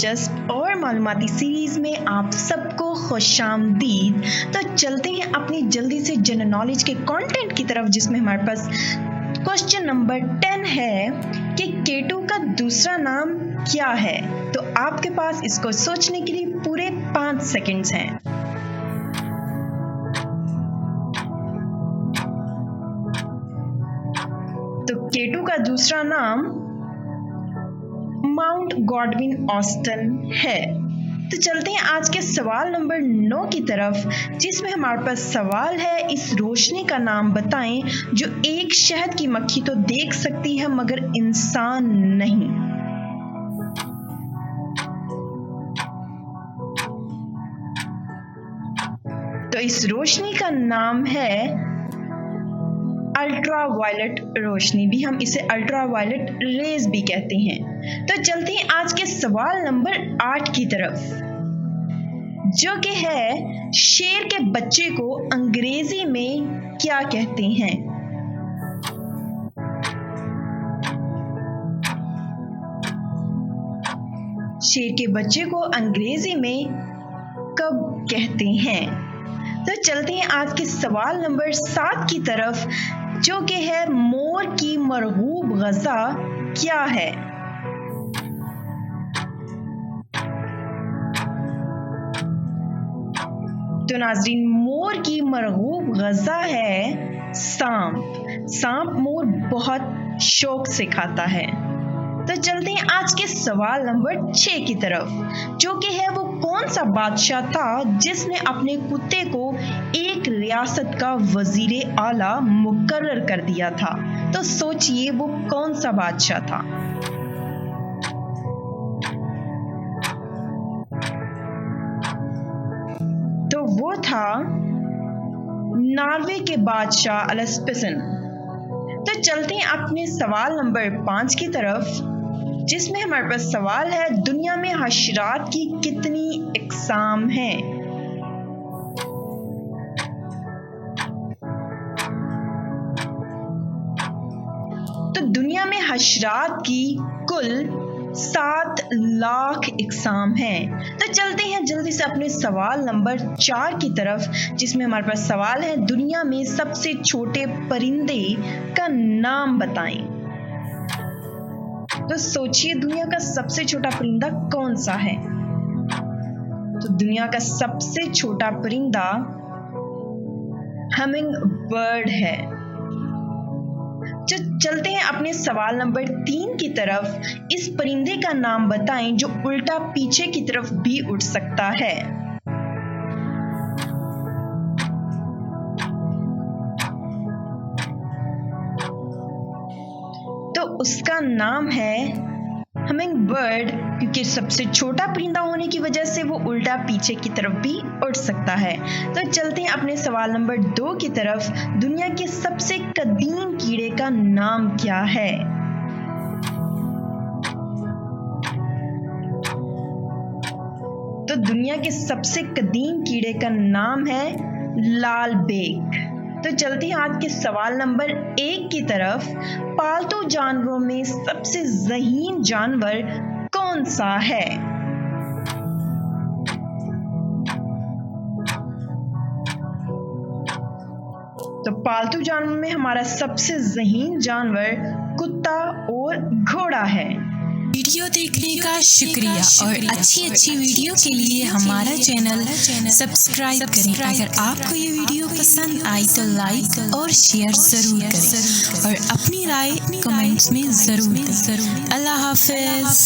दिलचस्प और मालूमाती सीरीज में आप सबको खुशामदीद। तो चलते हैं अपनी जल्दी से जनरल नॉलेज के कंटेंट की तरफ, जिसमें हमारे पास क्वेश्चन नंबर 10 है कि केटू का दूसरा नाम क्या है। तो आपके पास इसको सोचने के लिए पूरे 5 सेकंड्स हैं। तो केटू का दूसरा नाम माउंट गॉडविन ऑस्टन है। तो चलते हैं आज के सवाल नंबर 9 की तरफ, जिसमें हमारे पास सवाल है, इस रोशनी का नाम बताएं जो एक शहद की मक्खी तो देख सकती है मगर इंसान नहीं। तो इस रोशनी का नाम है अल्ट्रावायलेट रोशनी, भी हम इसे अल्ट्रावायलेट रेज भी कहते हैं। तो चलते हैं आज के सवाल नंबर 8 की तरफ, जो कि है शेर के बच्चे को अंग्रेजी में क्या कहते हैं। शेर के बच्चे को अंग्रेजी में कब कहते हैं। तो चलते हैं आज के सवाल नंबर 7 की तरफ, जो कि है मोर की मरगूब ग़ज़ा क्या है। तो नाज़रीन, मोर की मरगूब ग़ज़ा है सांप। सांप मोर बहुत शौक से खाता है। तो चलते हैं आज के सवाल नंबर 6 की तरफ, जो कि है वो कौन सा बादशाह था जिसने अपने कुत्ते को एक रियासत का वजीरे आला मुकर्रर कर दिया था। तो सोचिए वो कौन सा बादशाह था। तो वो था नॉर्वे के बादशाह अलेस्पिसन। तो चलते हैं अपने सवाल नंबर 5 की तरफ, जिसमें हमारे पास सवाल है, दुनिया में हशरात की कितनी इकसाम हैं। तो दुनिया में हशरात की कुल 7 लाख इकसाम हैं। तो चलते हैं जल्दी से अपने सवाल नंबर 4 की तरफ, जिसमें हमारे पास सवाल है, दुनिया में सबसे छोटे परिंदे का नाम बताएं। तो सोचिए दुनिया का सबसे छोटा परिंदा कौन सा है। तो दुनिया का सबसे छोटा परिंदा हमिंग बर्ड है। चलते हैं अपने सवाल नंबर 3 की तरफ, इस परिंदे का नाम बताएं जो उल्टा पीछे की तरफ भी उड़ सकता है। तो उसका नाम है हमिंग बर्ड, क्योंकि सबसे छोटा परिंदा होने की वजह से वो उल्टा पीछे की तरफ भी उड़ सकता है। तो चलते हैं अपने सवाल नंबर 2 की तरफ, दुनिया के सबसे कदीम कीड़े का नाम क्या है। तो दुनिया के सबसे कदीम कीड़े का नाम है लाल बेग। तो चलते हैं आज के सवाल नंबर 1 की तरफ, पालतू जानवरों में सबसे ज़हीन जानवर कौन सा है। तो पालतू जानवर में हमारा सबसे ज़हीन जानवर कुत्ता और घोड़ा है। वीडियो देखने का शुक्रिया और अच्छी वीडियो के लिए हमारा चैनल सब्सक्राइब करें। अगर आपको ये वीडियो पसंद आई तो लाइक और शेयर जरूर करें और अपनी राय कमेंट्स में जरूर दें। अल्लाह हाफिज।